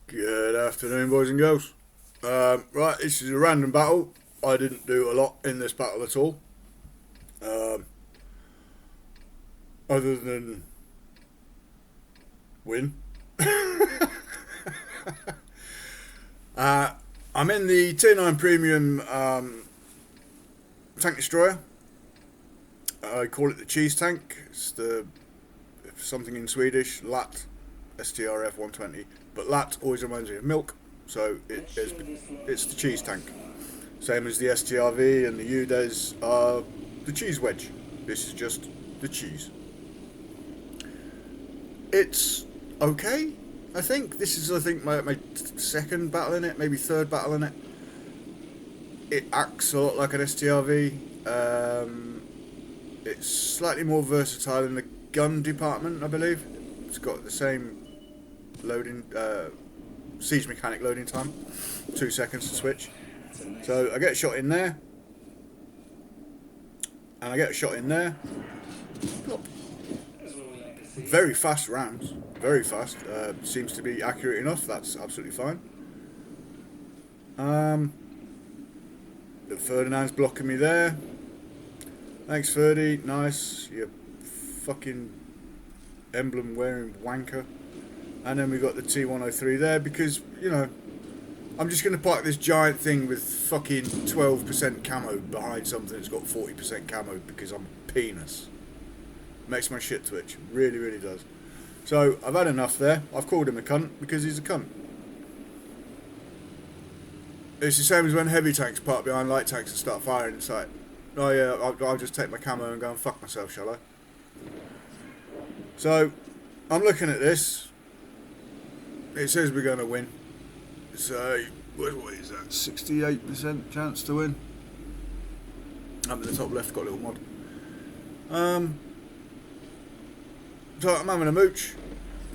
Good afternoon, boys and girls. Right, this is a random battle. I didn't do a lot in this battle at all, um, other than win. I'm in the T9 Premium Tank Destroyer. I call it the cheese tank. It's the something in Swedish, Lätt STRF 120. But Lätt always reminds me of milk, so it's the cheese tank. Same as the STRV and the UDES are the cheese wedge. This is just the cheese. It's okay, I think. This is, my second battle in it, maybe third battle in it. It acts a lot like an STRV. It's slightly more versatile in the gun department, I believe. It's got the same loading, siege mechanic loading time, 2 seconds to switch. So I get a shot in there, and I get a shot in there. Plop. Very fast rounds, very fast. Seems to be accurate enough. That's absolutely fine. The Ferdinand's blocking me there. Thanks, Ferdy. Nice. You fucking emblem wearing wanker. And then we got the T103 there because, you know, I'm just going to park this giant thing with fucking 12% camo behind something that's got 40% camo because I'm a penis. Makes my shit twitch. Really, really does. So, I've had enough there. I've called him a cunt because he's a cunt. It's the same as when heavy tanks park behind light tanks and start firing. It's like, oh yeah, I'll just take my camo and go and fuck myself, shall I? So, I'm looking at this. It says we're going to win. So, what is that? 68% chance to win. Up in the top left, got a little mod. So I'm having a mooch.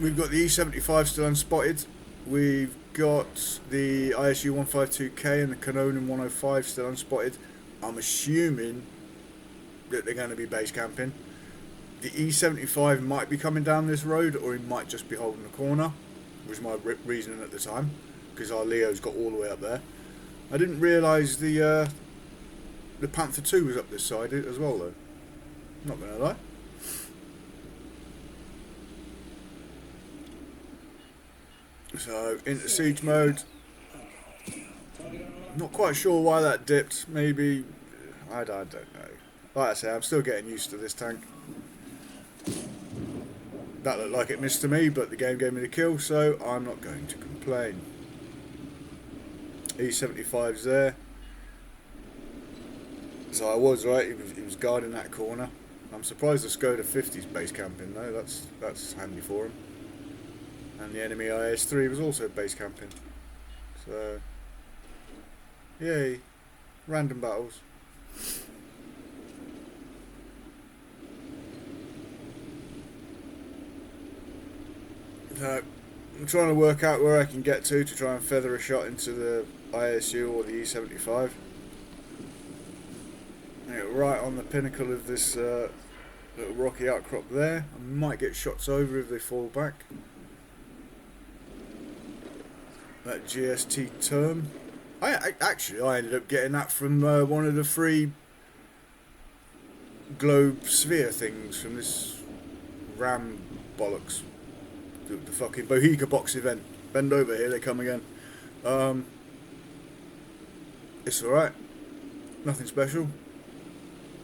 We've got the E75 still unspotted. We've got the ISU 152K and the Canonin 105 still unspotted. I'm assuming that they're going to be base camping. The E75 might be coming down this road, or he might just be holding the corner, was my reasoning at the time, because our Leo's got all the way up there. I didn't realise the Panther 2 was up this side as well, though. Not going to lie. So, into siege mode. Not quite sure why that dipped. Maybe, I don't know. Like I say, I'm still getting used to this tank. That looked like it missed to me, but the game gave me the kill, so I'm not going to complain. E75's there. So I was right, he was guarding that corner. I'm surprised the Skoda 50's base camping though, that's handy for him. And the enemy IS-3 was also base camping. So, yay, random battles. I'm trying to work out where I can get to try and feather a shot into the ISU or the E75. Right on the pinnacle of this little rocky outcrop there. I might get shots over if they fall back. That GST term. I ended up getting that from one of the free globe sphere things from this Ram bollocks. The fucking Bohica box event. Bend over, here they come again. It's alright. Nothing special.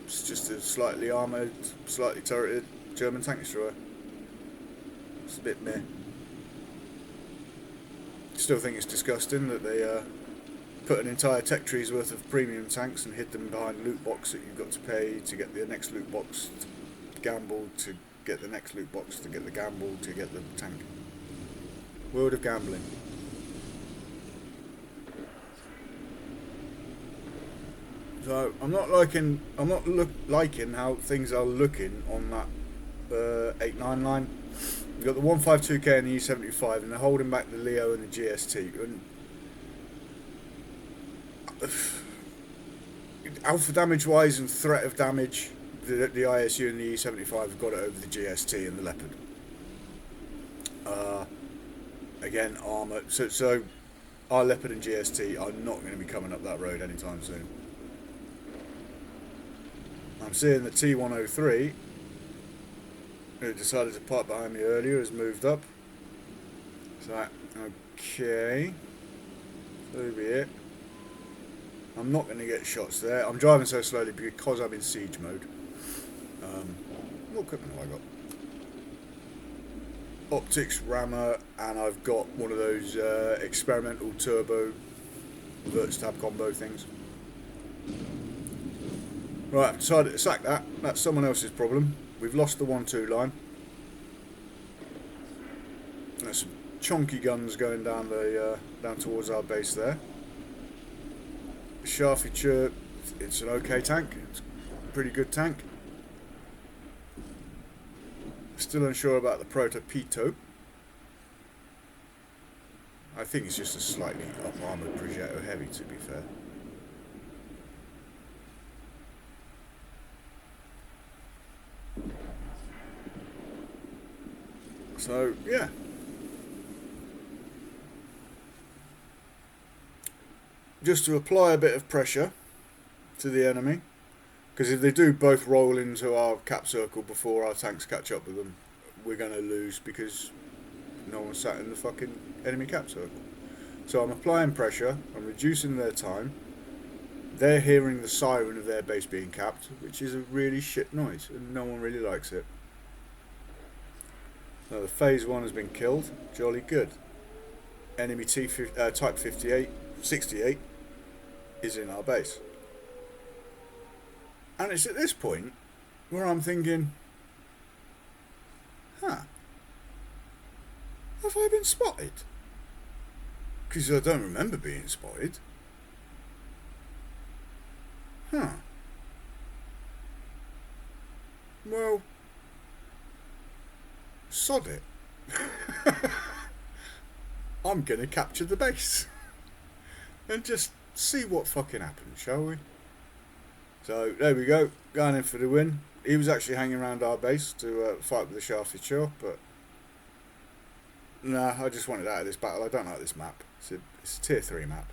It's just a slightly armoured, slightly turreted German tank destroyer. It's a bit meh. Still think it's disgusting that they put an entire tech tree's worth of premium tanks and hid them behind loot box that you've got to pay to get the next loot box, to gamble to get the next loot box, to get the gamble to get the tank. World of gambling. So I'm not liking how things are looking on that 8-9 line. We've got the 152K and the E75, and they're holding back the Leo and the GST. And alpha damage wise and threat of damage, the ISU and the E75 have got it over the GST and the Leopard. Again, armour. So our Leopard and GST are not going to be coming up that road anytime soon. I'm seeing the T103, who decided to park behind me earlier, has moved up. So, okay. So be it. I'm not going to get shots there. I'm driving so slowly because I'm in siege mode. What equipment have I got? Optics, rammer, and I've got one of those experimental turbo vert stab combo things. Right, I've decided to sack that. That's someone else's problem. We've lost the 1-2 line. There's some chonky guns going down down towards our base there. Charfiture, it's an okay tank. It's a pretty good tank. Still unsure about the Proto-Pito. I think it's just a slightly up-armoured Progetto Heavy, to be fair. So, yeah. Just to apply a bit of pressure to the enemy. Because if they do both roll into our cap circle before our tanks catch up with them, we're going to lose because no one sat in the fucking enemy cap circle. So I'm applying pressure, I'm reducing their time. They're hearing the siren of their base being capped, which is a really shit noise, and no one really likes it. Now the phase 1 has been killed, jolly good. Enemy Type 68 is in our base. And it's at this point where I'm thinking, have I been spotted? Because I don't remember being spotted. Well, sod it. I'm going to capture the base. And just see what fucking happens, shall we? So, there we go. Going in for the win. He was actually hanging around our base to fight with the Charfiture, but nah, I just wanted out of this battle. I don't like this map. It's a tier 3 map.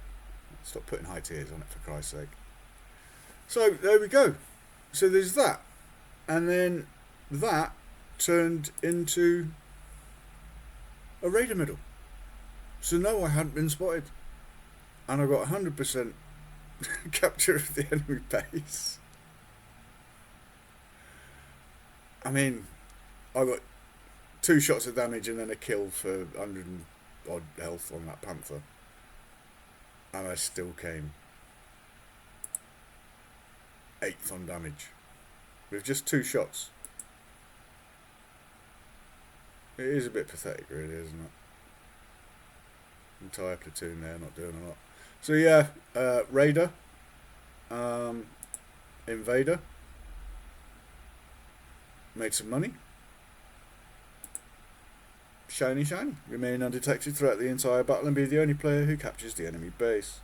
Stop putting high tiers on it, for Christ's sake. So, there we go. So, there's that. And then that turned into a raider medal. So, no, I hadn't been spotted. And I got 100% capture of the enemy base. I mean, I got 2 shots of damage and then a kill for 100 and odd health on that Panther. And I still came 8th on damage. With just 2 shots. It is a bit pathetic, really, isn't it? Entire platoon there, not doing a lot. So yeah, Raider, Invader, made some money. Shiny, shiny. Remain undetected throughout the entire battle and be the only player who captures the enemy base.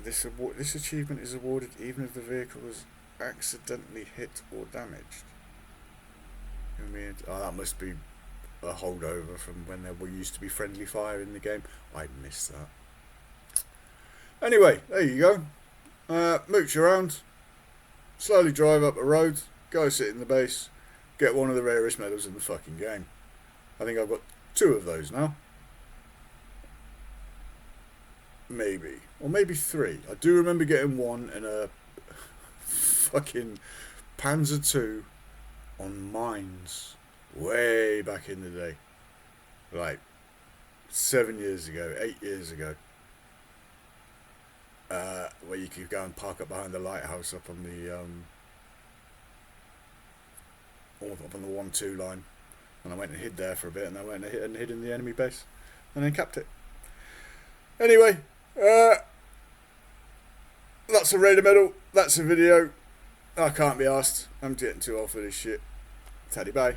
This achievement is awarded even if the vehicle was accidentally hit or damaged. Oh, that must be a holdover from when there used to be friendly fire in the game. I missed that. Anyway, there you go. Mooch around, slowly drive up a road, go sit in the base, get one of the rarest medals in the fucking game. I think I've got 2 of those now. Maybe. Or maybe 3. I do remember getting 1 in a fucking Panzer II on mines way back in the day, like 7 years ago, 8 years ago, where you could go and park up behind the lighthouse up on the 1-2 line, and I went and hid there for a bit, and I went and hid in the enemy base and then capped it. Anyway, that's a raider medal, that's a video. I can't be asked. I'm getting too old for this shit. Taddy bye.